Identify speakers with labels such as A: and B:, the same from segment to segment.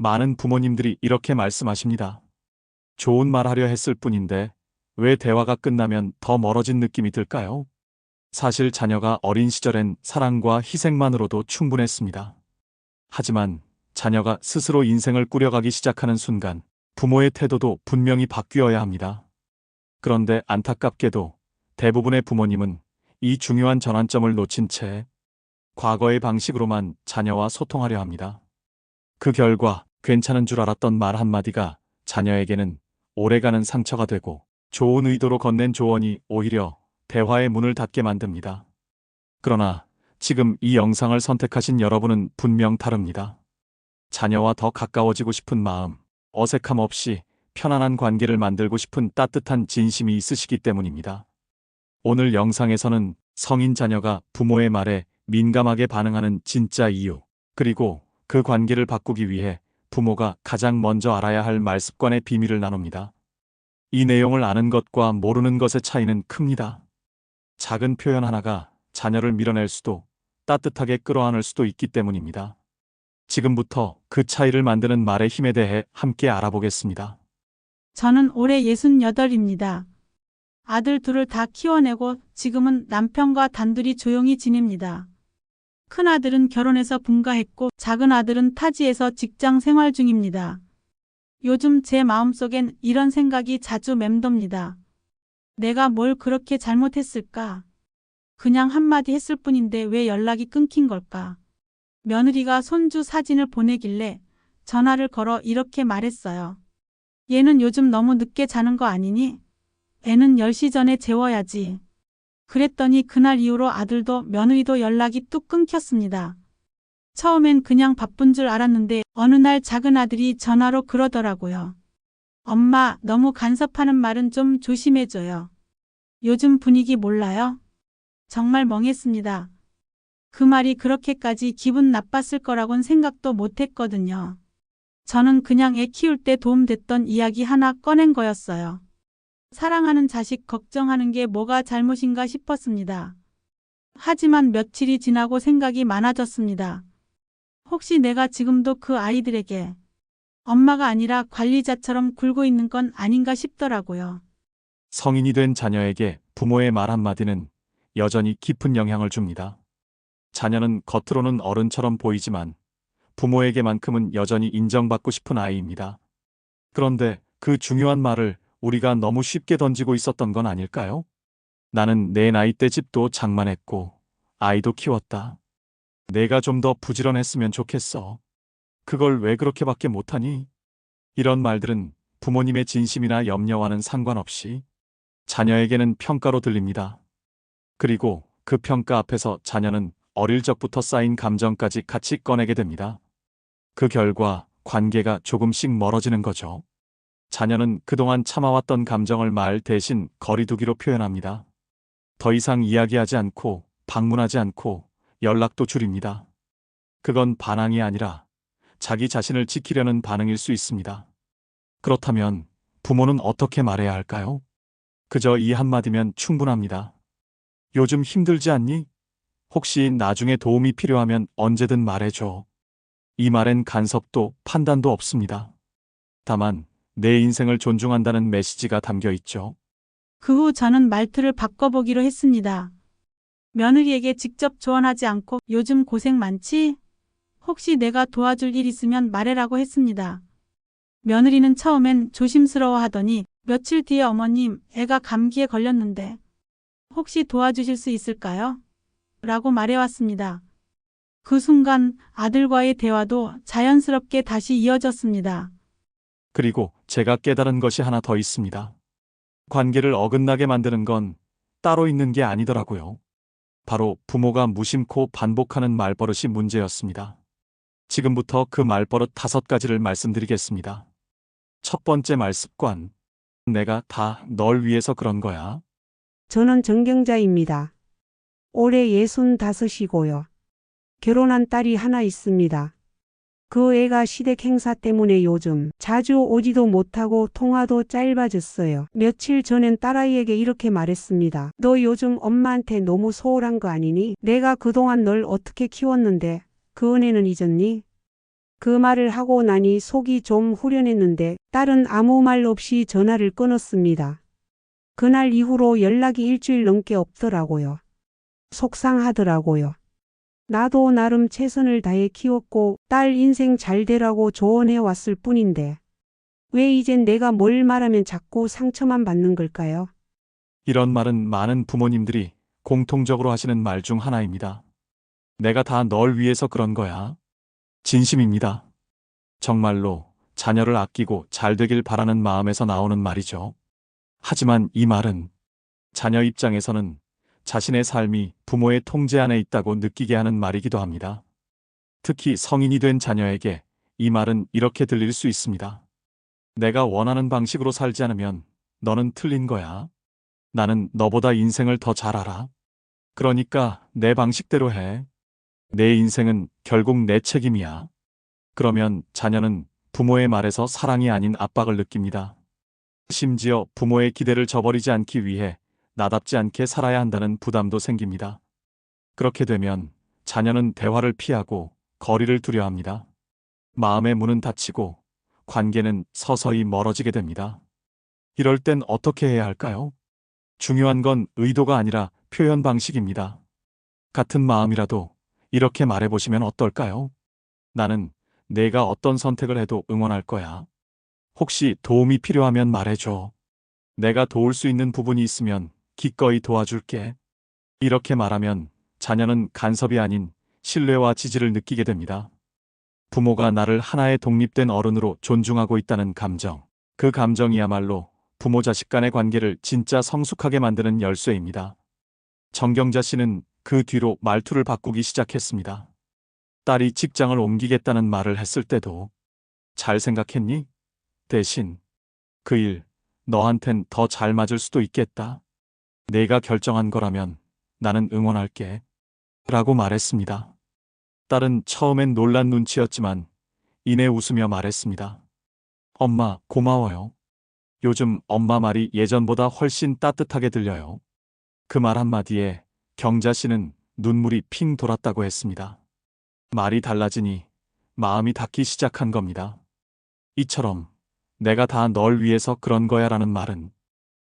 A: 많은 부모님들이 이렇게 말씀하십니다. 좋은 말 하려 했을 뿐인데 왜 대화가 끝나면 더 멀어진 느낌이 들까요? 사실 자녀가 어린 시절엔 사랑과 희생만으로도 충분했습니다. 하지만 자녀가 스스로 인생을 꾸려가기 시작하는 순간 부모의 태도도 분명히 바뀌어야 합니다. 그런데 안타깝게도 대부분의 부모님은 이 중요한 전환점을 놓친 채 과거의 방식으로만 자녀와 소통하려 합니다. 그 결과 괜찮은 줄 알았던 말 한마디가 자녀에게는 오래가는 상처가 되고 좋은 의도로 건넨 조언이 오히려 대화의 문을 닫게 만듭니다. 그러나 지금 이 영상을 선택하신 여러분은 분명 다릅니다. 자녀와 더 가까워지고 싶은 마음, 어색함 없이 편안한 관계를 만들고 싶은 따뜻한 진심이 있으시기 때문입니다. 오늘 영상에서는 성인 자녀가 부모의 말에 민감하게 반응하는 진짜 이유, 그리고 그 관계를 바꾸기 위해 부모가 가장 먼저 알아야 할 말습관의 비밀을 나눕니다. 이 내용을 아는 것과 모르는 것의 차이는 큽니다. 작은 표현 하나가 자녀를 밀어낼 수도 따뜻하게 끌어안을 수도 있기 때문입니다. 지금부터 그 차이를 만드는 말의 힘에 대해 함께 알아보겠습니다.
B: 저는 올해 68입니다. 아들 둘을 다 키워내고 지금은 남편과 단둘이 조용히 지냅니다. 큰아들은 결혼해서 분가했고 작은 아들은 타지에서 직장 생활 중입니다. 요즘 제 마음속엔 이런 생각이 자주 맴돕니다. 내가 뭘 그렇게 잘못했을까? 그냥 한마디 했을 뿐인데 왜 연락이 끊긴 걸까? 며느리가 손주 사진을 보내길래 전화를 걸어 이렇게 말했어요. 얘는 요즘 너무 늦게 자는 거 아니니? 애는 10시 전에 재워야지. 그랬더니 그날 이후로 아들도 며느리도 연락이 뚝 끊겼습니다. 처음엔 그냥 바쁜 줄 알았는데 어느 날 작은 아들이 전화로 그러더라고요. 엄마, 너무 간섭하는 말은 좀 조심해줘요. 요즘 분위기 몰라요? 정말 멍했습니다. 그 말이 그렇게까지 기분 나빴을 거라곤 생각도 못했거든요. 저는 그냥 애 키울 때 도움됐던 이야기 하나 꺼낸 거였어요. 사랑하는 자식 걱정하는 게 뭐가 잘못인가 싶었습니다. 하지만 며칠이 지나고 생각이 많아졌습니다. 혹시 내가 지금도 그 아이들에게 엄마가 아니라 관리자처럼 굴고 있는 건 아닌가 싶더라고요.
A: 성인이 된 자녀에게 부모의 말 한마디는 여전히 깊은 영향을 줍니다. 자녀는 겉으로는 어른처럼 보이지만 부모에게만큼은 여전히 인정받고 싶은 아이입니다. 그런데 그 중요한 말을 우리가 너무 쉽게 던지고 있었던 건 아닐까요? 나는 내 나이 때 집도 장만했고 아이도 키웠다. 내가 좀 더 부지런했으면 좋겠어. 그걸 왜 그렇게밖에 못하니? 이런 말들은 부모님의 진심이나 염려와는 상관없이 자녀에게는 평가로 들립니다. 그리고 그 평가 앞에서 자녀는 어릴 적부터 쌓인 감정까지 같이 꺼내게 됩니다. 그 결과 관계가 조금씩 멀어지는 거죠. 자녀는 그동안 참아왔던 감정을 말 대신 거리두기로 표현합니다. 더 이상 이야기하지 않고 방문하지 않고 연락도 줄입니다. 그건 반항이 아니라 자기 자신을 지키려는 반응일 수 있습니다. 그렇다면 부모는 어떻게 말해야 할까요? 그저 이 한마디면 충분합니다. 요즘 힘들지 않니? 혹시 나중에 도움이 필요하면 언제든 말해줘. 이 말엔 간섭도 판단도 없습니다. 다만 내 인생을 존중한다는 메시지가 담겨 있죠.
B: 그 후 저는 말투를 바꿔보기로 했습니다. 며느리에게 직접 조언하지 않고 요즘 고생 많지? 혹시 내가 도와줄 일 있으면 말해라고 했습니다. 며느리는 처음엔 조심스러워 하더니 며칠 뒤에 어머님, 애가 감기에 걸렸는데 혹시 도와주실 수 있을까요? 라고 말해왔습니다. 그 순간 아들과의 대화도 자연스럽게 다시 이어졌습니다.
A: 그리고 제가 깨달은 것이 하나 더 있습니다. 관계를 어긋나게 만드는 건 따로 있는 게 아니더라고요. 바로 부모가 무심코 반복하는 말버릇이 문제였습니다. 지금부터 그 말버릇 5가지를 말씀드리겠습니다. 첫 번째 말습관. 내가 다 널 위해서 그런 거야.
C: 저는 정경자입니다. 올해 65이고요. 결혼한 딸이 하나 있습니다. 그 애가 시댁 행사 때문에 요즘 자주 오지도 못하고 통화도 짧아졌어요. 며칠 전엔 딸아이에게 이렇게 말했습니다. 너 요즘 엄마한테 너무 소홀한 거 아니니? 내가 그동안 널 어떻게 키웠는데 그 은혜는 잊었니? 그 말을 하고 나니 속이 좀 후련했는데 딸은 아무 말 없이 전화를 끊었습니다. 그날 이후로 연락이 일주일 넘게 없더라고요. 속상하더라고요. 나도 나름 최선을 다해 키웠고 딸 인생 잘 되라고 조언해 왔을 뿐인데 왜 이젠 내가 뭘 말하면 자꾸 상처만 받는 걸까요?
A: 이런 말은 많은 부모님들이 공통적으로 하시는 말 중 하나입니다. 내가 다 널 위해서 그런 거야. 진심입니다. 정말로 자녀를 아끼고 잘 되길 바라는 마음에서 나오는 말이죠. 하지만 이 말은 자녀 입장에서는 자신의 삶이 부모의 통제 안에 있다고 느끼게 하는 말이기도 합니다. 특히 성인이 된 자녀에게 이 말은 이렇게 들릴 수 있습니다. 내가 원하는 방식으로 살지 않으면 너는 틀린 거야. 나는 너보다 인생을 더 잘 알아. 그러니까 내 방식대로 해. 내 인생은 결국 내 책임이야. 그러면 자녀는 부모의 말에서 사랑이 아닌 압박을 느낍니다. 심지어 부모의 기대를 저버리지 않기 위해 나답지 않게 살아야 한다는 부담도 생깁니다. 그렇게 되면 자녀는 대화를 피하고 거리를 두려 합니다. 마음의 문은 닫히고 관계는 서서히 멀어지게 됩니다. 이럴 땐 어떻게 해야 할까요? 중요한 건 의도가 아니라 표현 방식입니다. 같은 마음이라도 이렇게 말해보시면 어떨까요? 나는 내가 어떤 선택을 해도 응원할 거야. 혹시 도움이 필요하면 말해줘. 내가 도울 수 있는 부분이 있으면 기꺼이 도와줄게. 이렇게 말하면 자녀는 간섭이 아닌 신뢰와 지지를 느끼게 됩니다. 부모가 나를 하나의 독립된 어른으로 존중하고 있다는 감정. 그 감정이야말로 부모 자식 간의 관계를 진짜 성숙하게 만드는 열쇠입니다. 정경자 씨는 그 뒤로 말투를 바꾸기 시작했습니다. 딸이 직장을 옮기겠다는 말을 했을 때도 잘 생각했니? 대신 그 일 너한텐 더 잘 맞을 수도 있겠다. 내가 결정한 거라면 나는 응원할게. 라고 말했습니다. 딸은 처음엔 놀란 눈치였지만 이내 웃으며 말했습니다. 엄마, 고마워요. 요즘 엄마 말이 예전보다 훨씬 따뜻하게 들려요. 그 말 한마디에 경자 씨는 눈물이 핑 돌았다고 했습니다. 말이 달라지니 마음이 닿기 시작한 겁니다. 이처럼 내가 다 널 위해서 그런 거야 라는 말은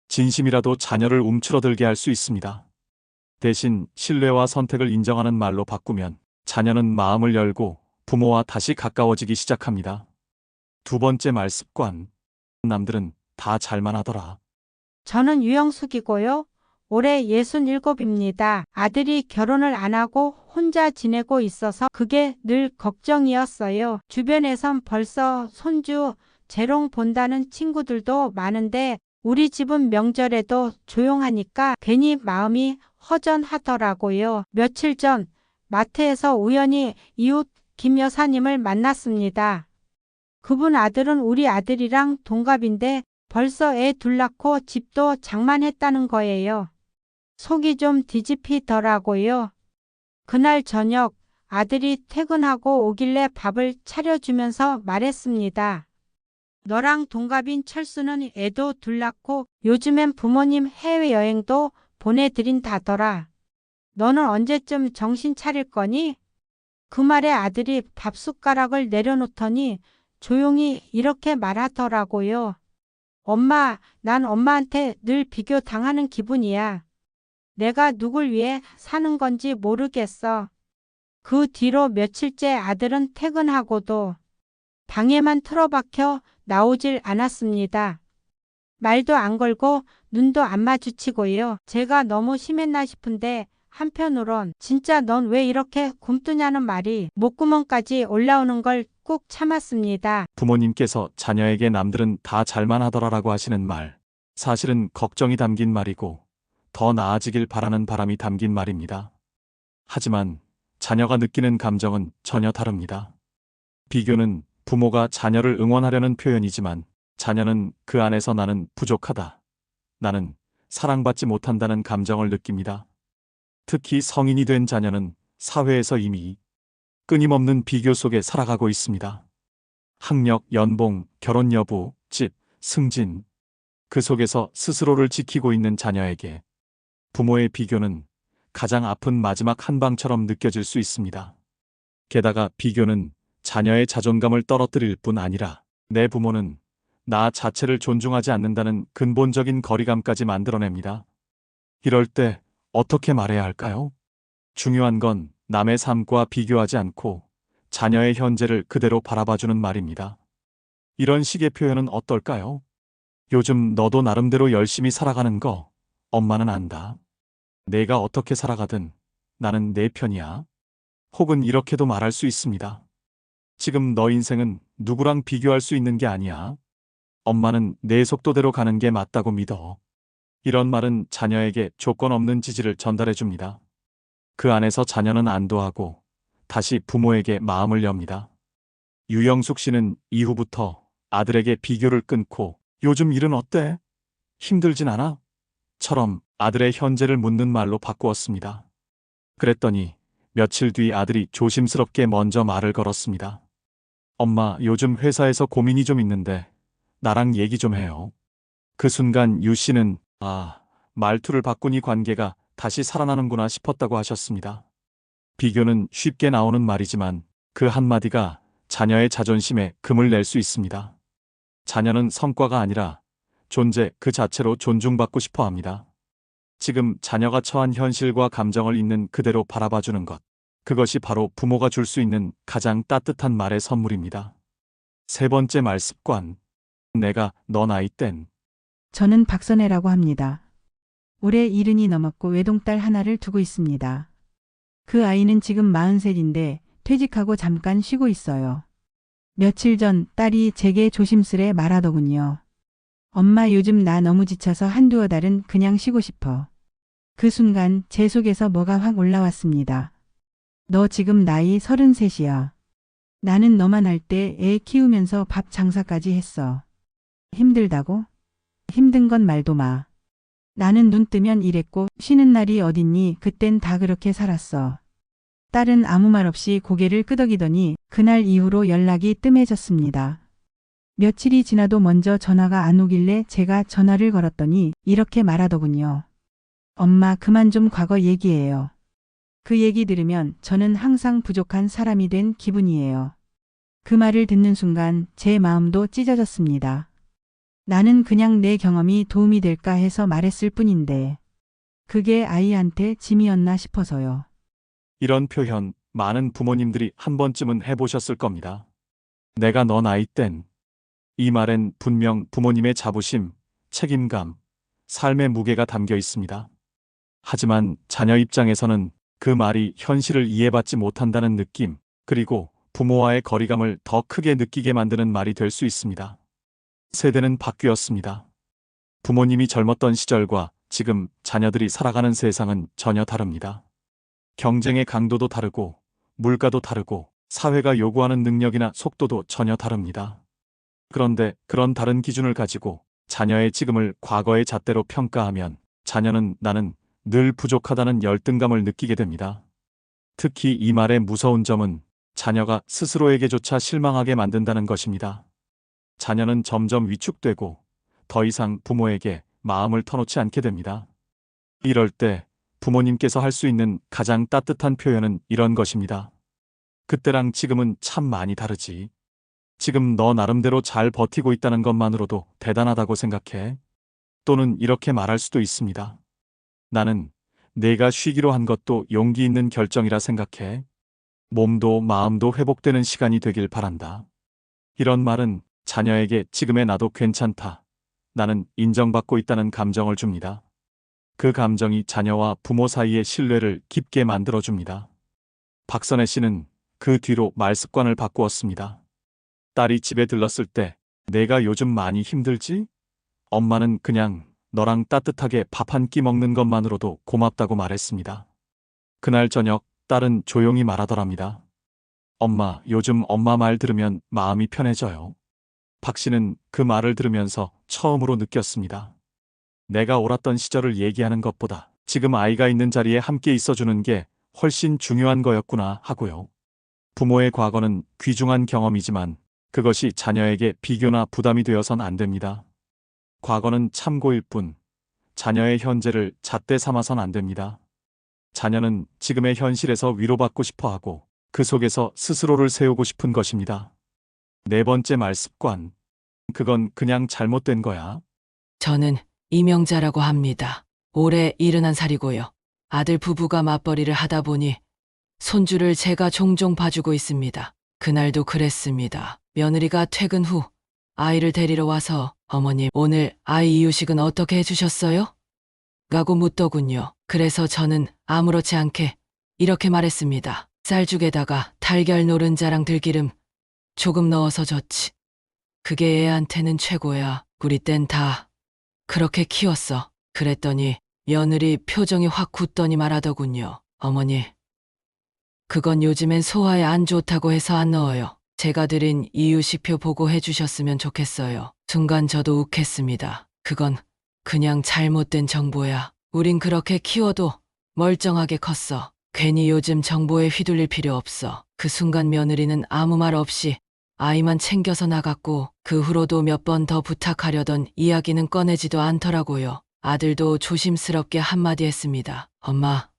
A: 진심이라도 자녀를 움츠러들게 할 수 있습니다. 대신 신뢰와 선택을 인정하는 말로 바꾸면 자녀는 마음을 열고 부모와 다시 가까워지기 시작합니다. 두 번째 말습관. 남들은 다 잘만 하더라.
D: 저는 유영숙이고요. 올해 67입니다. 아들이 결혼을 안 하고 혼자 지내고 있어서 그게 늘 걱정이었어요. 주변에선 벌써 손주 재롱 본다는 친구들도 많은데 우리 집은 명절에도 조용하니까 괜히 마음이 허전하더라고요. 며칠 전 마트에서 우연히 이웃 김 여사님을 만났습니다. 그분 아들은 우리 아들이랑 동갑인데 벌써 애 둘 낳고 집도 장만했다는 거예요. 속이 좀 뒤집히더라고요. 그날 저녁 아들이 퇴근하고 오길래 밥을 차려주면서 말했습니다. 너랑 동갑인 철수는 애도 둘 낳고 요즘엔 부모님 해외여행도 보내드린다더라. 너는 언제쯤 정신 차릴 거니? 그 말에 아들이 밥숟가락을 내려놓더니 조용히 이렇게 말하더라고요. 엄마, 난 엄마한테 늘 비교당하는 기분이야. 내가 누굴 위해 사는 건지 모르겠어. 그 뒤로 며칠째 아들은 퇴근하고도 방에만 틀어박혀 나오질 않았습니다. 말도 안 걸고 눈도 안 마주치고요. 제가 너무 심했나 싶은데 한편으론 진짜 넌 왜 이렇게 굼뜨냐는 말이 목구멍까지 올라오는 걸 꾹 참았습니다.
A: 부모님께서 자녀에게 남들은 다 잘만 하더라라고 하시는 말. 사실은 걱정이 담긴 말이고 더 나아지길 바라는 바람이 담긴 말입니다. 하지만 자녀가 느끼는 감정은 전혀 다릅니다. 비교는 부모가 자녀를 응원하려는 표현이지만 자녀는 그 안에서 나는 부족하다. 나는 사랑받지 못한다는 감정을 느낍니다. 특히 성인이 된 자녀는 사회에서 이미 끊임없는 비교 속에 살아가고 있습니다. 학력, 연봉, 결혼 여부, 집, 승진. 그 속에서 스스로를 지키고 있는 자녀에게 부모의 비교는 가장 아픈 마지막 한방처럼 느껴질 수 있습니다. 게다가 비교는 자녀의 자존감을 떨어뜨릴 뿐 아니라 내 부모는 나 자체를 존중하지 않는다는 근본적인 거리감까지 만들어냅니다. 이럴 때 어떻게 말해야 할까요? 중요한 건 남의 삶과 비교하지 않고 자녀의 현재를 그대로 바라봐주는 말입니다. 이런 식의 표현은 어떨까요? 요즘 너도 나름대로 열심히 살아가는 거 엄마는 안다. 내가 어떻게 살아가든 나는 내 편이야. 혹은 이렇게도 말할 수 있습니다. 지금 너 인생은 누구랑 비교할 수 있는 게 아니야. 엄마는 내 속도대로 가는 게 맞다고 믿어. 이런 말은 자녀에게 조건 없는 지지를 전달해 줍니다. 그 안에서 자녀는 안도하고 다시 부모에게 마음을 엽니다. 유영숙 씨는 이후부터 아들에게 비교를 끊고 요즘 일은 어때? 힘들진 않아? 처럼 아들의 현재를 묻는 말로 바꾸었습니다. 그랬더니 며칠 뒤 아들이 조심스럽게 먼저 말을 걸었습니다. 엄마, 요즘 회사에서 고민이 좀 있는데 나랑 얘기 좀 해요. 그 순간 유 씨는 말투를 바꾸니 관계가 다시 살아나는구나 싶었다고 하셨습니다. 비교는 쉽게 나오는 말이지만 그 한마디가 자녀의 자존심에 금을 낼 수 있습니다. 자녀는 성과가 아니라 존재 그 자체로 존중받고 싶어 합니다. 지금 자녀가 처한 현실과 감정을 있는 그대로 바라봐주는 것. 그것이 바로 부모가 줄 수 있는 가장 따뜻한 말의 선물입니다. 세 번째 말 습관. 내가 너 나이 땐.
E: 저는 박선혜라고 합니다. 올해 70이 넘었고 외동딸 하나를 두고 있습니다. 그 아이는 지금 43인데 퇴직하고 잠깐 쉬고 있어요. 며칠 전 딸이 제게 조심스레 말하더군요. 엄마, 요즘 나 너무 지쳐서 한두어 달은 그냥 쉬고 싶어. 그 순간 제 속에서 뭐가 확 올라왔습니다. 너 지금 나이 33이야. 나는 너만 할 때 애 키우면서 밥 장사까지 했어. 힘들다고? 힘든 건 말도 마. 나는 눈 뜨면 일했고 쉬는 날이 어딨니? 그땐 다 그렇게 살았어. 딸은 아무 말 없이 고개를 끄덕이더니 그날 이후로 연락이 뜸해졌습니다. 며칠이 지나도 먼저 전화가 안 오길래 제가 전화를 걸었더니 이렇게 말하더군요. 엄마, 그만 좀 과거 얘기해요. 그 얘기 들으면 저는 항상 부족한 사람이 된 기분이에요. 그 말을 듣는 순간 제 마음도 찢어졌습니다. 나는 그냥 내 경험이 도움이 될까 해서 말했을 뿐인데 그게 아이한테 짐이었나 싶어서요.
A: 이런 표현 많은 부모님들이 한 번쯤은 해보셨을 겁니다. 내가 너 나이 땐. 이 말엔 분명 부모님의 자부심, 책임감, 삶의 무게가 담겨 있습니다. 하지만 자녀 입장에서는 그 말이 현실을 이해받지 못한다는 느낌, 그리고 부모와의 거리감을 더 크게 느끼게 만드는 말이 될 수 있습니다. 세대는 바뀌었습니다. 부모님이 젊었던 시절과 지금 자녀들이 살아가는 세상은 전혀 다릅니다. 경쟁의 강도도 다르고, 물가도 다르고, 사회가 요구하는 능력이나 속도도 전혀 다릅니다. 그런데 그런 다른 기준을 가지고 자녀의 지금을 과거의 잣대로 평가하면 자녀는 나는 늘 부족하다는 열등감을 느끼게 됩니다. 특히 이 말의 무서운 점은 자녀가 스스로에게조차 실망하게 만든다는 것입니다. 자녀는 점점 위축되고 더 이상 부모에게 마음을 터놓지 않게 됩니다. 이럴 때 부모님께서 할 수 있는 가장 따뜻한 표현은 이런 것입니다. 그때랑 지금은 참 많이 다르지. 지금 너 나름대로 잘 버티고 있다는 것만으로도 대단하다고 생각해. 또는 이렇게 말할 수도 있습니다. 나는 내가 쉬기로 한 것도 용기 있는 결정이라 생각해. 몸도 마음도 회복되는 시간이 되길 바란다. 이런 말은 자녀에게 지금의 나도 괜찮다. 나는 인정받고 있다는 감정을 줍니다. 그 감정이 자녀와 부모 사이의 신뢰를 깊게 만들어줍니다. 박선혜 씨는 그 뒤로 말 습관을 바꾸었습니다. 딸이 집에 들렀을 때 내가 요즘 많이 힘들지? 엄마는 그냥 너랑 따뜻하게 밥 한 끼 먹는 것만으로도 고맙다고 말했습니다. 그날 저녁 딸은 조용히 말하더랍니다. 엄마, 요즘 엄마 말 들으면 마음이 편해져요. 박 씨는 그 말을 들으면서 처음으로 느꼈습니다. 내가 옳았던 시절을 얘기하는 것보다 지금 아이가 있는 자리에 함께 있어주는 게 훨씬 중요한 거였구나 하고요. 부모의 과거는 귀중한 경험이지만 그것이 자녀에게 비교나 부담이 되어선 안 됩니다. 과거는 참고일 뿐 자녀의 현재를 잣대 삼아선 안 됩니다. 자녀는 지금의 현실에서 위로받고 싶어 하고 그 속에서 스스로를 세우고 싶은 것입니다. 네 번째 말습관. 그건 그냥 잘못된 거야.
F: 저는 이명자라고 합니다. 올해 71살이고요. 아들 부부가 맞벌이를 하다 보니 손주를 제가 종종 봐주고 있습니다. 그날도 그랬습니다. 며느리가 퇴근 후 아이를 데리러 와서 어머님, 오늘 아이 이유식은 어떻게 해주셨어요? 라고 묻더군요. 그래서 저는 아무렇지 않게 이렇게 말했습니다. 쌀죽에다가 달걀 노른자랑 들기름 조금 넣어서 줬지. 그게 애한테는 최고야. 우리 땐 다 그렇게 키웠어. 그랬더니 며느리 표정이 확 굳더니 말하더군요. 어머니, 그건 요즘엔 소화에 안 좋다고 해서 안 넣어요. 제가 드린 이유식표 보고 해주셨으면 좋겠어요. 순간 저도 욱했습니다. 그건 그냥 잘못된 정보야. 우린 그렇게 키워도 멀쩡하게 컸어. 괜히 요즘 정보에 휘둘릴 필요 없어. 그 순간 며느리는 아무 말 없이 아이만 챙겨서 나갔고 그 후로도 몇 번 더 부탁하려던 이야기는 꺼내지도 않더라고요. 아들도 조심스럽게 한마디 했습니다. 엄마,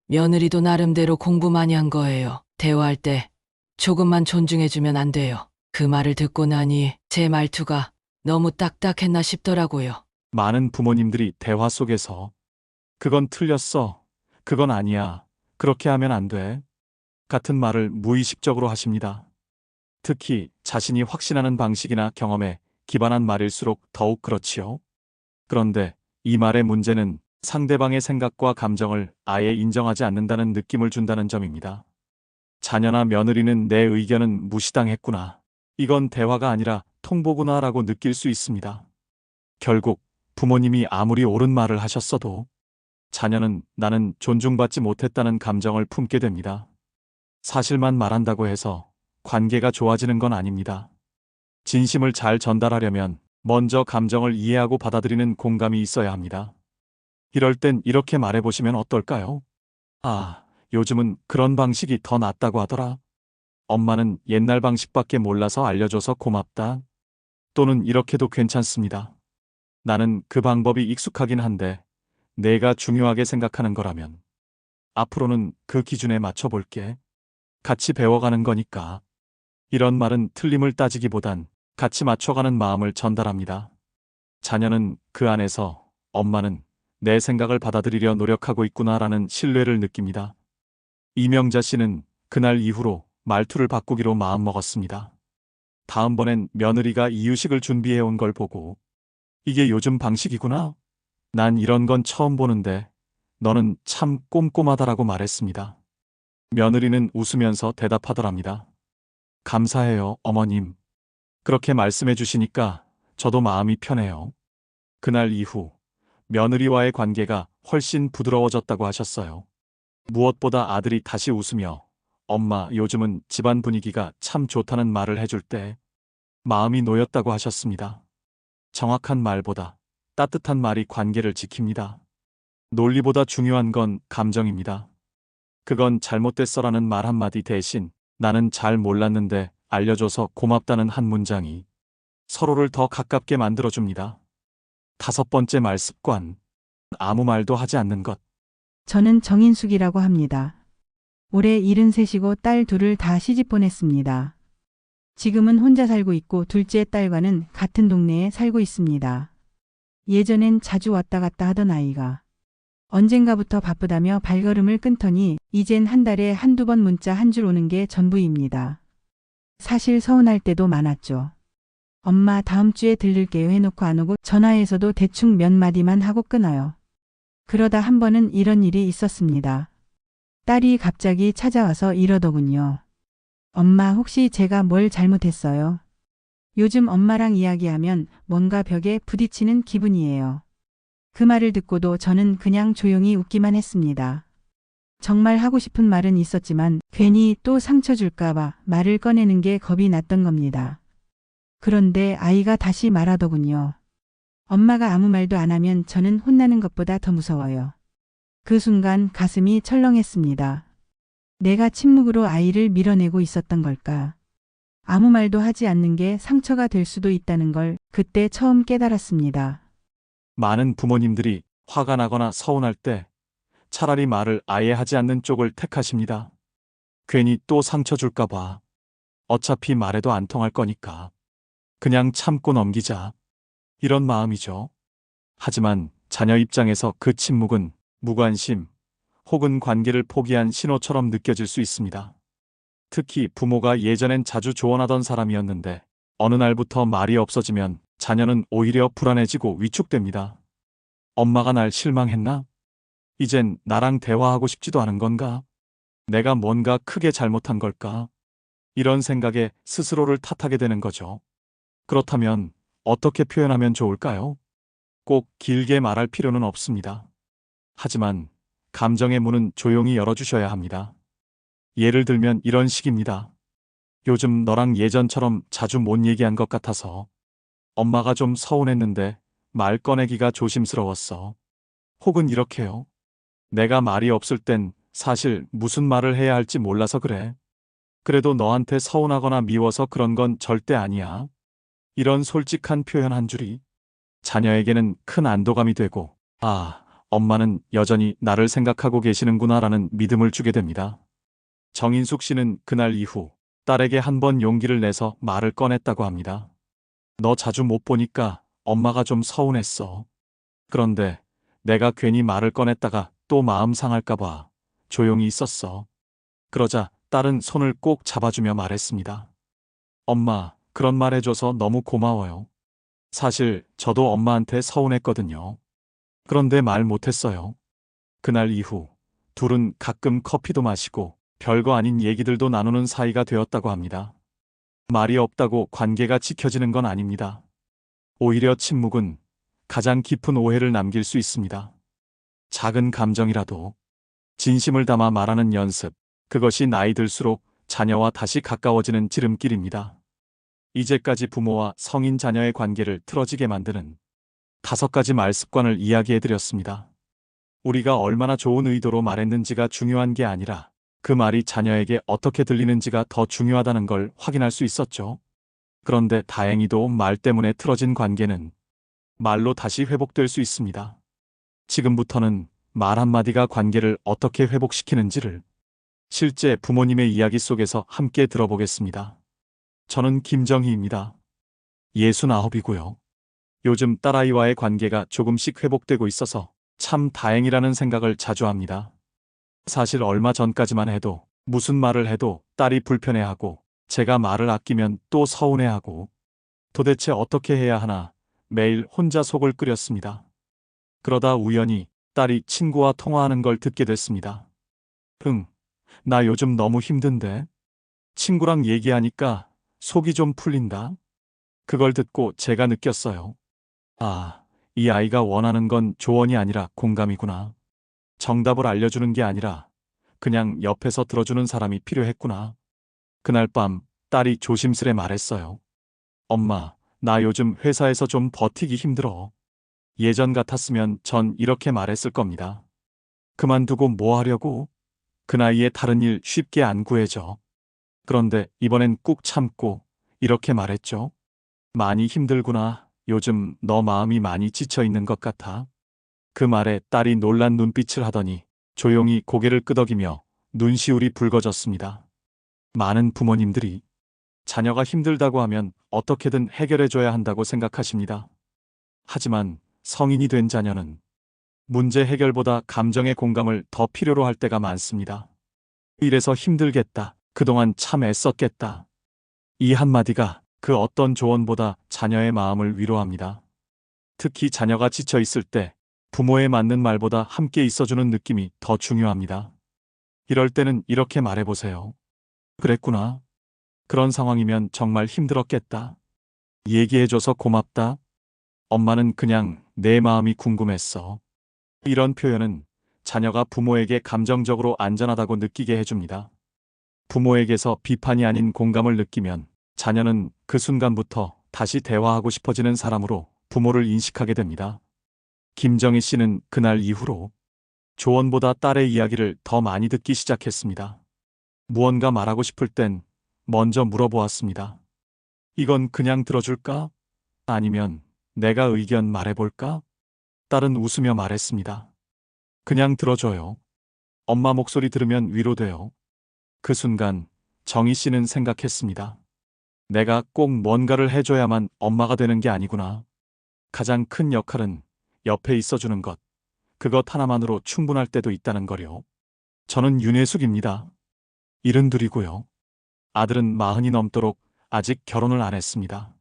F: 며느리도 나름대로 공부 많이 한 거예요. 대화할 때 조금만 존중해주면 안 돼요. 그 말을 듣고 나니 제 말투가 너무 딱딱했나 싶더라고요.
A: 많은 부모님들이 대화 속에서 그건 틀렸어. 그건 아니야. 그렇게 하면 안 돼. 같은 말을 무의식적으로 하십니다. 특히 자신이 확신하는 방식이나 경험에 기반한 말일수록 더욱 그렇지요. 그런데 이 말의 문제는 상대방의 생각과 감정을 아예 인정하지 않는다는 느낌을 준다는 점입니다. 자녀나 며느리는 내 의견은 무시당했구나. 이건 대화가 아니라 통보구나라고 느낄 수 있습니다. 결국 부모님이 아무리 옳은 말을 하셨어도 자녀는 나는 존중받지 못했다는 감정을 품게 됩니다. 사실만 말한다고 해서 관계가 좋아지는 건 아닙니다. 진심을 잘 전달하려면 먼저 감정을 이해하고 받아들이는 공감이 있어야 합니다. 이럴 땐 이렇게 말해보시면 어떨까요? 아, 요즘은 그런 방식이 더 낫다고 하더라. 엄마는 옛날 방식밖에 몰라서 알려줘서 고맙다. 또는 이렇게도 괜찮습니다. 나는 그 방법이 익숙하긴 한데 내가 중요하게 생각하는 거라면 앞으로는 그 기준에 맞춰볼게. 같이 배워가는 거니까. 이런 말은 틀림을 따지기보단 같이 맞춰가는 마음을 전달합니다. 자녀는 그 안에서 엄마는 내 생각을 받아들이려 노력하고 있구나라는 신뢰를 느낍니다. 이명자 씨는 그날 이후로 말투를 바꾸기로 마음먹었습니다. 다음번엔 며느리가 이유식을 준비해온 걸 보고 이게 요즘 방식이구나. 난 이런 건 처음 보는데 너는 참 꼼꼼하다라고 말했습니다. 며느리는 웃으면서 대답하더랍니다. 감사해요, 어머님. 그렇게 말씀해 주시니까 저도 마음이 편해요. 그날 이후 며느리와의 관계가 훨씬 부드러워졌다고 하셨어요. 무엇보다 아들이 다시 웃으며 엄마, 요즘은 집안 분위기가 참 좋다는 말을 해줄 때 마음이 놓였다고 하셨습니다. 정확한 말보다 따뜻한 말이 관계를 지킵니다. 논리보다 중요한 건 감정입니다. 그건 잘못됐어라는 말 한마디 대신 나는 잘 몰랐는데 알려줘서 고맙다는 한 문장이 서로를 더 가깝게 만들어줍니다. 다섯 번째 말습관. 아무 말도 하지 않는 것.
E: 저는 정인숙이라고 합니다. 올해 73이고 딸 둘을 다 시집 보냈습니다. 지금은 혼자 살고 있고 둘째 딸과는 같은 동네에 살고 있습니다. 예전엔 자주 왔다 갔다 하던 아이가 언젠가부터 바쁘다며 발걸음을 끊더니 이젠 한 달에 한두 번 문자 한 줄 오는 게 전부입니다. 사실 서운할 때도 많았죠. 엄마 다음 주에 들를게요 해놓고 안 오고 전화해서도 대충 몇 마디만 하고 끊어요. 그러다 한 번은 이런 일이 있었습니다. 딸이 갑자기 찾아와서 이러더군요. 엄마, 혹시 제가 뭘 잘못했어요? 요즘 엄마랑 이야기하면 뭔가 벽에 부딪히는 기분이에요. 그 말을 듣고도 저는 그냥 조용히 웃기만 했습니다. 정말 하고 싶은 말은 있었지만 괜히 또 상처 줄까봐 말을 꺼내는 게 겁이 났던 겁니다. 그런데 아이가 다시 말하더군요. 엄마가 아무 말도 안 하면 저는 혼나는 것보다 더 무서워요. 그 순간 가슴이 철렁했습니다. 내가 침묵으로 아이를 밀어내고 있었던 걸까? 아무 말도 하지 않는 게 상처가 될 수도 있다는 걸 그때 처음 깨달았습니다.
A: 많은 부모님들이 화가 나거나 서운할 때 차라리 말을 아예 하지 않는 쪽을 택하십니다. 괜히 또 상처 줄까봐. 어차피 말해도 안 통할 거니까. 그냥 참고 넘기자. 이런 마음이죠. 하지만 자녀 입장에서 그 침묵은 무관심 혹은 관계를 포기한 신호처럼 느껴질 수 있습니다. 특히 부모가 예전엔 자주 조언하던 사람이었는데 어느 날부터 말이 없어지면 자녀는 오히려 불안해지고 위축됩니다. 엄마가 날 실망했나? 이젠 나랑 대화하고 싶지도 않은 건가? 내가 뭔가 크게 잘못한 걸까? 이런 생각에 스스로를 탓하게 되는 거죠. 그렇다면 어떻게 표현하면 좋을까요? 꼭 길게 말할 필요는 없습니다. 하지만 감정의 문은 조용히 열어주셔야 합니다. 예를 들면 이런 식입니다. 요즘 너랑 예전처럼 자주 못 얘기한 것 같아서 엄마가 좀 서운했는데 말 꺼내기가 조심스러웠어. 혹은 이렇게요. 내가 말이 없을 땐 사실 무슨 말을 해야 할지 몰라서 그래. 그래도 너한테 서운하거나 미워서 그런 건 절대 아니야. 이런 솔직한 표현 한 줄이 자녀에게는 큰 안도감이 되고, 아, 엄마는 여전히 나를 생각하고 계시는구나라는 믿음을 주게 됩니다. 정인숙 씨는 그날 이후 딸에게 한 번 용기를 내서 말을 꺼냈다고 합니다. 너 자주 못 보니까 엄마가 좀 서운했어. 그런데 내가 괜히 말을 꺼냈다가 또 마음 상할까봐 조용히 있었어. 그러자 딸은 손을 꼭 잡아주며 말했습니다. 엄마, 그런 말 해줘서 너무 고마워요. 사실 저도 엄마한테 서운했거든요. 그런데 말 못했어요. 그날 이후 둘은 가끔 커피도 마시고 별거 아닌 얘기들도 나누는 사이가 되었다고 합니다. 말이 없다고 관계가 지켜지는 건 아닙니다. 오히려 침묵은 가장 깊은 오해를 남길 수 있습니다. 작은 감정이라도 진심을 담아 말하는 연습, 그것이 나이 들수록 자녀와 다시 가까워지는 지름길입니다. 이제까지 부모와 성인 자녀의 관계를 틀어지게 만드는 5가지 말습관을 이야기해드렸습니다. 우리가 얼마나 좋은 의도로 말했는지가 중요한 게 아니라 그 말이 자녀에게 어떻게 들리는지가 더 중요하다는 걸 확인할 수 있었죠. 그런데 다행히도 말 때문에 틀어진 관계는 말로 다시 회복될 수 있습니다. 지금부터는 말 한마디가 관계를 어떻게 회복시키는지를 실제 부모님의 이야기 속에서 함께 들어보겠습니다. 저는 김정희입니다. 69이고요. 요즘 딸아이와의 관계가 조금씩 회복되고 있어서 참 다행이라는 생각을 자주 합니다. 사실 얼마 전까지만 해도 무슨 말을 해도 딸이 불편해하고 제가 말을 아끼면 또 서운해하고 도대체 어떻게 해야 하나 매일 혼자 속을 끓였습니다. 그러다 우연히 딸이 친구와 통화하는 걸 듣게 됐습니다. 나 요즘 너무 힘든데. 친구랑 얘기하니까 속이 좀 풀린다. 그걸 듣고 제가 느꼈어요. 아, 이 아이가 원하는 건 조언이 아니라 공감이구나. 정답을 알려주는 게 아니라 그냥 옆에서 들어주는 사람이 필요했구나. 그날 밤 딸이 조심스레 말했어요. 엄마, 나 요즘 회사에서 좀 버티기 힘들어. 예전 같았으면 전 이렇게 말했을 겁니다. 그만두고 뭐 하려고? 그 나이에 다른 일 쉽게 안 구해져. 그런데 이번엔 꾹 참고 이렇게 말했죠. 많이 힘들구나. 요즘 너 마음이 많이 지쳐 있는 것 같아. 그 말에 딸이 놀란 눈빛을 하더니 조용히 고개를 끄덕이며 눈시울이 붉어졌습니다. 많은 부모님들이 자녀가 힘들다고 하면 어떻게든 해결해줘야 한다고 생각하십니다. 하지만 성인이 된 자녀는 문제 해결보다 감정의 공감을 더 필요로 할 때가 많습니다. 이래서 힘들겠다. 그동안 참 애썼겠다. 이 한마디가 그 어떤 조언보다 자녀의 마음을 위로합니다. 특히 자녀가 지쳐 있을 때 부모의 맞는 말보다 함께 있어주는 느낌이 더 중요합니다. 이럴 때는 이렇게 말해보세요. 그랬구나. 그런 상황이면 정말 힘들었겠다. 얘기해줘서 고맙다. 엄마는 그냥 내 마음이 궁금했어. 이런 표현은 자녀가 부모에게 감정적으로 안전하다고 느끼게 해줍니다. 부모에게서 비판이 아닌 공감을 느끼면 자녀는 그 순간부터 다시 대화하고 싶어지는 사람으로 부모를 인식하게 됩니다. 김정희 씨는 그날 이후로 조언보다 딸의 이야기를 더 많이 듣기 시작했습니다. 무언가 말하고 싶을 땐 먼저 물어보았습니다. 이건 그냥 들어줄까? 아니면 내가 의견 말해볼까? 딸은 웃으며 말했습니다. 그냥 들어줘요. 엄마 목소리 들으면 위로돼요. 그 순간 정희 씨는 생각했습니다. 내가 꼭 뭔가를 해줘야만 엄마가 되는 게 아니구나. 가장 큰 역할은 옆에 있어주는 것. 그것 하나만으로 충분할 때도 있다는 거요. 저는 윤혜숙입니다. 72이고요. 아들은 40이 넘도록 아직 결혼을 안 했습니다.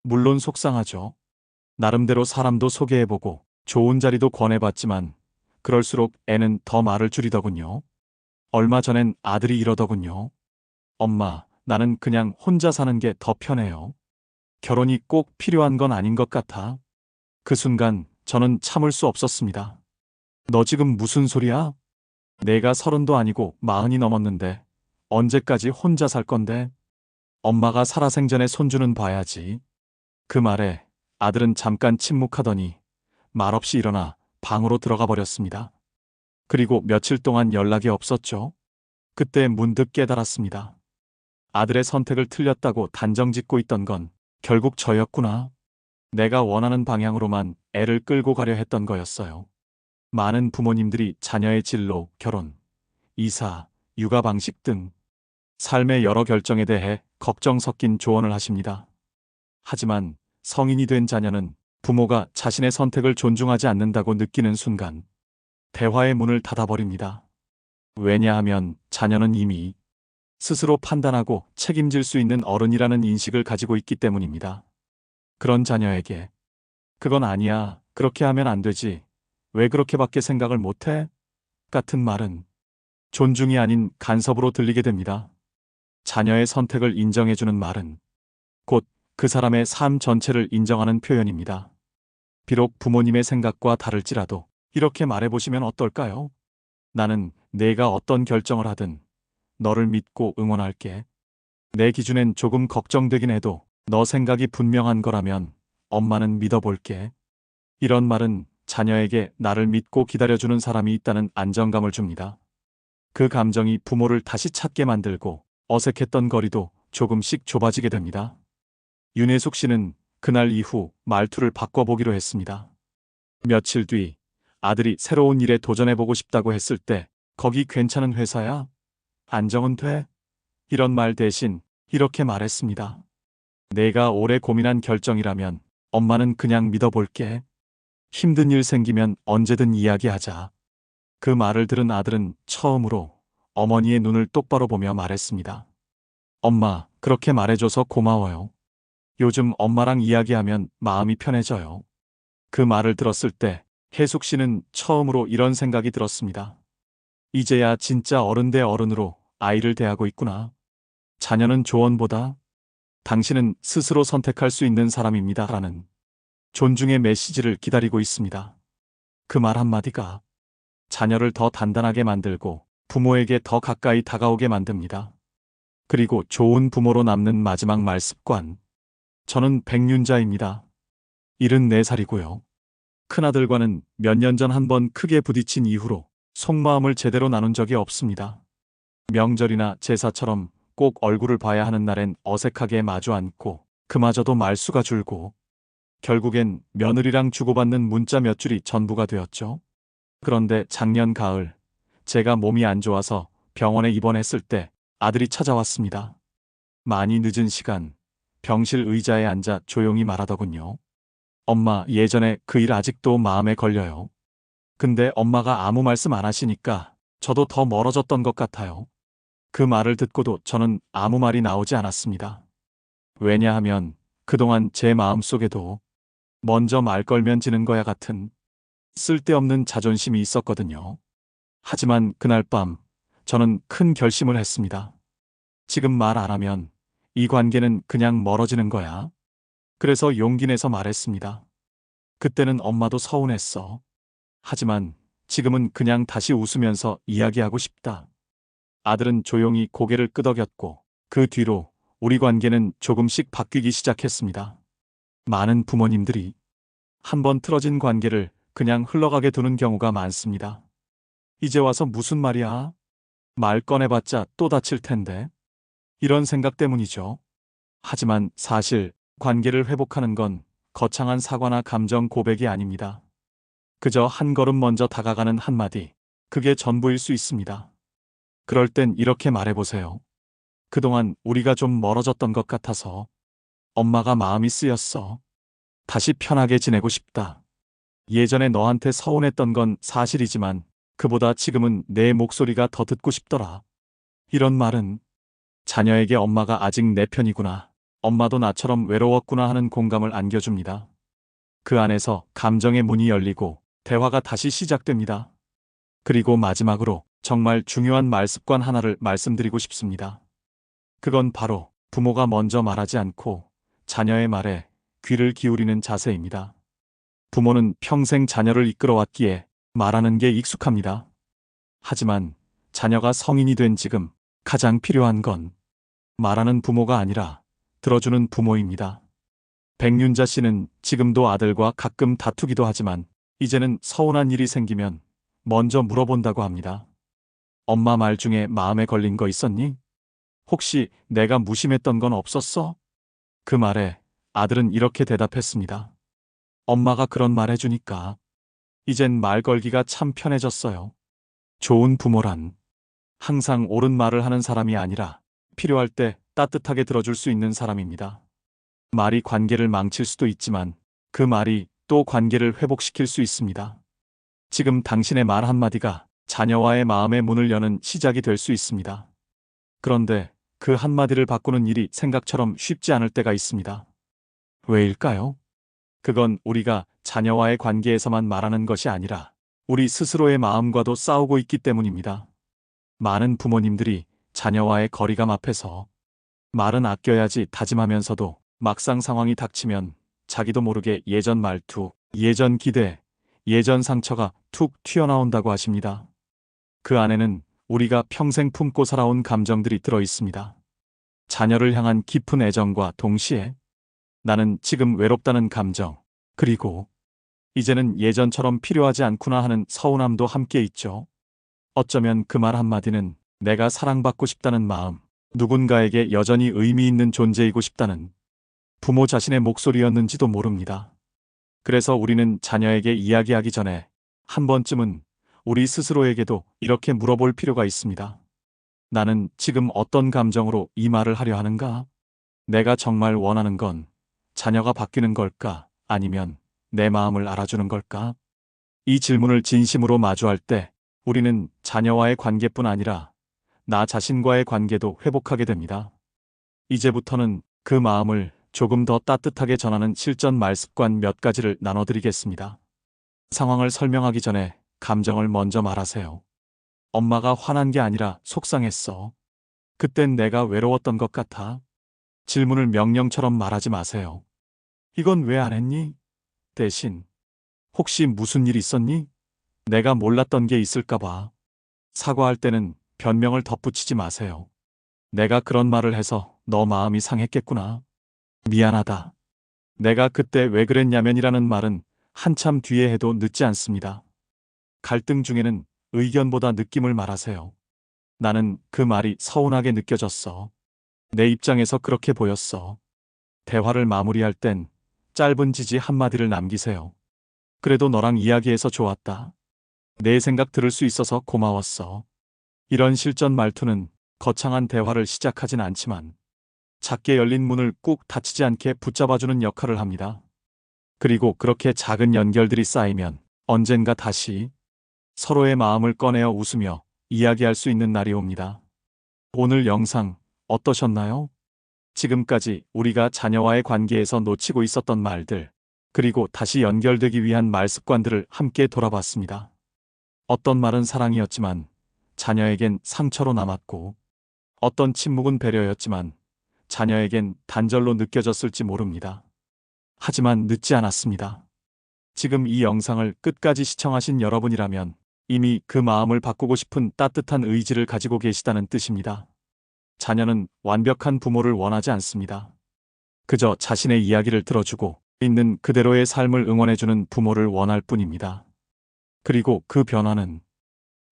A: 물론 속상하죠. 나름대로 사람도 소개해보고 좋은 자리도 권해봤지만 그럴수록 애는 더 말을 줄이더군요. 얼마 전엔 아들이 이러더군요. 엄마, 나는 그냥 혼자 사는 게 더 편해요. 결혼이 꼭 필요한 건 아닌 것 같아. 그 순간 저는 참을 수 없었습니다. 너 지금 무슨 소리야? 내가 30도 아니고 40이 넘었는데 언제까지 혼자 살 건데? 엄마가 살아생전에 손주는 봐야지. 그 말에 아들은 잠깐 침묵하더니 말없이 일어나 방으로 들어가 버렸습니다. 그리고 며칠 동안 연락이 없었죠. 그때 문득 깨달았습니다. 아들의 선택을 틀렸다고 단정짓고 있던 건 결국 저였구나. 내가 원하는 방향으로만 애를 끌고 가려 했던 거였어요. 많은 부모님들이 자녀의 진로, 결혼, 이사, 육아 방식 등 삶의 여러 결정에 대해 걱정 섞인 조언을 하십니다. 하지만 성인이 된 자녀는 부모가 자신의 선택을 존중하지 않는다고 느끼는 순간 대화의 문을 닫아버립니다. 왜냐하면 자녀는 이미 스스로 판단하고 책임질 수 있는 어른이라는 인식을 가지고 있기 때문입니다. 그런 자녀에게 그건 아니야, 그렇게 하면 안 되지, 왜 그렇게밖에 생각을 못해? 같은 말은 존중이 아닌 간섭으로 들리게 됩니다. 자녀의 선택을 인정해주는 말은 곧 그 사람의 삶 전체를 인정하는 표현입니다. 비록 부모님의 생각과 다를지라도 이렇게 말해보시면 어떨까요? 나는 내가 어떤 결정을 하든 너를 믿고 응원할게. 내 기준엔 조금 걱정되긴 해도 너 생각이 분명한 거라면 엄마는 믿어볼게. 이런 말은 자녀에게 나를 믿고 기다려주는 사람이 있다는 안정감을 줍니다. 그 감정이 부모를 다시 찾게 만들고 어색했던 거리도 조금씩 좁아지게 됩니다. 윤혜숙 씨는 그날 이후 말투를 바꿔보기로 했습니다. 며칠 뒤 아들이 새로운 일에 도전해보고 싶다고 했을 때 거기 괜찮은 회사야? 안정은 돼? 이런 말 대신 이렇게 말했습니다. 내가 오래 고민한 결정이라면 엄마는 그냥 믿어볼게. 힘든 일 생기면 언제든 이야기하자. 그 말을 들은 아들은 처음으로 어머니의 눈을 똑바로 보며 말했습니다. 엄마, 그렇게 말해줘서 고마워요. 요즘 엄마랑 이야기하면 마음이 편해져요. 그 말을 들었을 때 혜숙 씨는 처음으로 이런 생각이 들었습니다. 이제야 진짜 어른 대 어른으로 아이를 대하고 있구나. 자녀는 조언보다 당신은 스스로 선택할 수 있는 사람입니다. 라는 존중의 메시지를 기다리고 있습니다. 그 말 한마디가 자녀를 더 단단하게 만들고 부모에게 더 가까이 다가오게 만듭니다. 그리고 좋은 부모로 남는 마지막 말습관. 저는 백윤자입니다. 74살이고요. 큰아들과는 몇 년 전 한 번 크게 부딪힌 이후로 속마음을 제대로 나눈 적이 없습니다. 명절이나 제사처럼 꼭 얼굴을 봐야 하는 날엔 어색하게 마주 앉고 그마저도 말수가 줄고 결국엔 며느리랑 주고받는 문자 몇 줄이 전부가 되었죠. 그런데 작년 가을 제가 몸이 안 좋아서 병원에 입원했을 때 아들이 찾아왔습니다. 많이 늦은 시간 병실 의자에 앉아 조용히 말하더군요. 엄마, 예전에 그 일 아직도 마음에 걸려요. 근데 엄마가 아무 말씀 안 하시니까 저도 더 멀어졌던 것 같아요. 그 말을 듣고도 저는 아무 말이 나오지 않았습니다. 왜냐하면 그동안 제 마음속에도 먼저 말 걸면 지는 거야 같은 쓸데없는 자존심이 있었거든요. 하지만 그날 밤 저는 큰 결심을 했습니다. 지금 말 안 하면 이 관계는 그냥 멀어지는 거야. 그래서 용기 내서 말했습니다. 그때는 엄마도 서운했어. 하지만 지금은 그냥 다시 웃으면서 이야기하고 싶다. 아들은 조용히 고개를 끄덕였고 그 뒤로 우리 관계는 조금씩 바뀌기 시작했습니다. 많은 부모님들이 한번 틀어진 관계를 그냥 흘러가게 두는 경우가 많습니다. 이제 와서 무슨 말이야? 말 꺼내봤자 또 다칠 텐데. 이런 생각 때문이죠. 하지만 사실 관계를 회복하는 건 거창한 사과나 감정 고백이 아닙니다. 그저 한 걸음 먼저 다가가는 한마디, 그게 전부일 수 있습니다. 그럴 땐 이렇게 말해보세요. 그동안 우리가 좀 멀어졌던 것 같아서 엄마가 마음이 쓰였어. 다시 편하게 지내고 싶다. 예전에 너한테 서운했던 건 사실이지만 그보다 지금은 내 목소리가 더 듣고 싶더라. 이런 말은 자녀에게 엄마가 아직 내 편이구나. 엄마도 나처럼 외로웠구나 하는 공감을 안겨줍니다. 그 안에서 감정의 문이 열리고 대화가 다시 시작됩니다. 그리고 마지막으로 정말 중요한 말습관 하나를 말씀드리고 싶습니다. 그건 바로 부모가 먼저 말하지 않고 자녀의 말에 귀를 기울이는 자세입니다. 부모는 평생 자녀를 이끌어왔기에 말하는 게 익숙합니다. 하지만 자녀가 성인이 된 지금 가장 필요한 건 말하는 부모가 아니라 들어주는 부모입니다. 백윤자 씨는 지금도 아들과 가끔 다투기도 하지만 이제는 서운한 일이 생기면 먼저 물어본다고 합니다. 엄마 말 중에 마음에 걸린 거 있었니? 혹시 내가 무심했던 건 없었어? 그 말에 아들은 이렇게 대답했습니다. 엄마가 그런 말 해주니까 이젠 말 걸기가 참 편해졌어요. 좋은 부모란 항상 옳은 말을 하는 사람이 아니라 필요할 때 따뜻하게 들어줄 수 있는 사람입니다. 말이 관계를 망칠 수도 있지만 그 말이 또 관계를 회복시킬 수 있습니다. 지금 당신의 말 한마디가 자녀와의 마음의 문을 여는 시작이 될 수 있습니다. 그런데 그 한마디를 바꾸는 일이 생각처럼 쉽지 않을 때가 있습니다. 왜일까요? 그건 우리가 자녀와의 관계에서만 말하는 것이 아니라 우리 스스로의 마음과도 싸우고 있기 때문입니다. 많은 부모님들이 자녀와의 거리감 앞에서 말은 아껴야지 다짐하면서도 막상 상황이 닥치면 자기도 모르게 예전 말투, 예전 기대, 예전 상처가 툭 튀어나온다고 하십니다. 그 안에는 우리가 평생 품고 살아온 감정들이 들어 있습니다. 자녀를 향한 깊은 애정과 동시에 나는 지금 외롭다는 감정, 그리고 이제는 예전처럼 필요하지 않구나 하는 서운함도 함께 있죠. 어쩌면 그 말 한마디는 내가 사랑받고 싶다는 마음, 누군가에게 여전히 의미 있는 존재이고 싶다는 부모 자신의 목소리였는지도 모릅니다. 그래서 우리는 자녀에게 이야기하기 전에 한 번쯤은 우리 스스로에게도 이렇게 물어볼 필요가 있습니다. 나는 지금 어떤 감정으로 이 말을 하려 하는가? 내가 정말 원하는 건 자녀가 바뀌는 걸까? 아니면 내 마음을 알아주는 걸까? 이 질문을 진심으로 마주할 때 우리는 자녀와의 관계뿐 아니라 나 자신과의 관계도 회복하게 됩니다. 이제부터는 그 마음을 조금 더 따뜻하게 전하는 실전 말습관 몇 가지를 나눠드리겠습니다. 상황을 설명하기 전에 감정을 먼저 말하세요. 엄마가 화난 게 아니라 속상했어. 그땐 내가 외로웠던 것 같아. 질문을 명령처럼 말하지 마세요. 이건 왜 안 했니? 대신 혹시 무슨 일 있었니? 내가 몰랐던 게 있을까 봐. 사과할 때는 변명을 덧붙이지 마세요. 내가 그런 말을 해서 너 마음이 상했겠구나. 미안하다. 내가 그때 왜 그랬냐면이라는 말은 한참 뒤에 해도 늦지 않습니다. 갈등 중에는 의견보다 느낌을 말하세요. 나는 그 말이 서운하게 느껴졌어. 내 입장에서 그렇게 보였어. 대화를 마무리할 땐 짧은 지지 한마디를 남기세요. 그래도 너랑 이야기해서 좋았다. 내 생각 들을 수 있어서 고마웠어. 이런 실전 말투는 거창한 대화를 시작하진 않지만 작게 열린 문을 꾹 닫히지 않게 붙잡아주는 역할을 합니다. 그리고 그렇게 작은 연결들이 쌓이면 언젠가 다시 서로의 마음을 꺼내어 웃으며 이야기할 수 있는 날이 옵니다. 오늘 영상 어떠셨나요? 지금까지 우리가 자녀와의 관계에서 놓치고 있었던 말들, 그리고 다시 연결되기 위한 말습관들을 함께 돌아봤습니다. 어떤 말은 사랑이었지만 자녀에겐 상처로 남았고, 어떤 침묵은 배려였지만 자녀에겐 단절로 느껴졌을지 모릅니다. 하지만 늦지 않았습니다. 지금 이 영상을 끝까지 시청하신 여러분이라면 이미 그 마음을 바꾸고 싶은 따뜻한 의지를 가지고 계시다는 뜻입니다. 자녀는 완벽한 부모를 원하지 않습니다. 그저 자신의 이야기를 들어주고 있는 그대로의 삶을 응원해주는 부모를 원할 뿐입니다. 그리고 그 변화는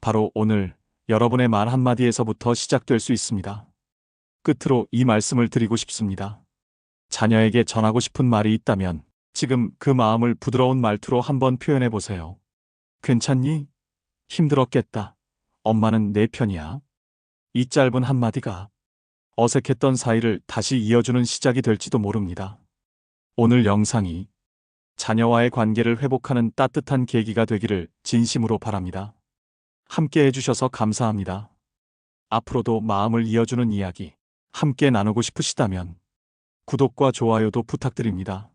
A: 바로 오늘 여러분의 말 한마디에서부터 시작될 수 있습니다. 끝으로 이 말씀을 드리고 싶습니다. 자녀에게 전하고 싶은 말이 있다면 지금 그 마음을 부드러운 말투로 한번 표현해 보세요. 괜찮니? 힘들었겠다. 엄마는 내 편이야. 이 짧은 한마디가 어색했던 사이를 다시 이어주는 시작이 될지도 모릅니다. 오늘 영상이 자녀와의 관계를 회복하는 따뜻한 계기가 되기를 진심으로 바랍니다. 함께 해주셔서 감사합니다. 앞으로도 마음을 이어주는 이야기 함께 나누고 싶으시다면 구독과 좋아요도 부탁드립니다.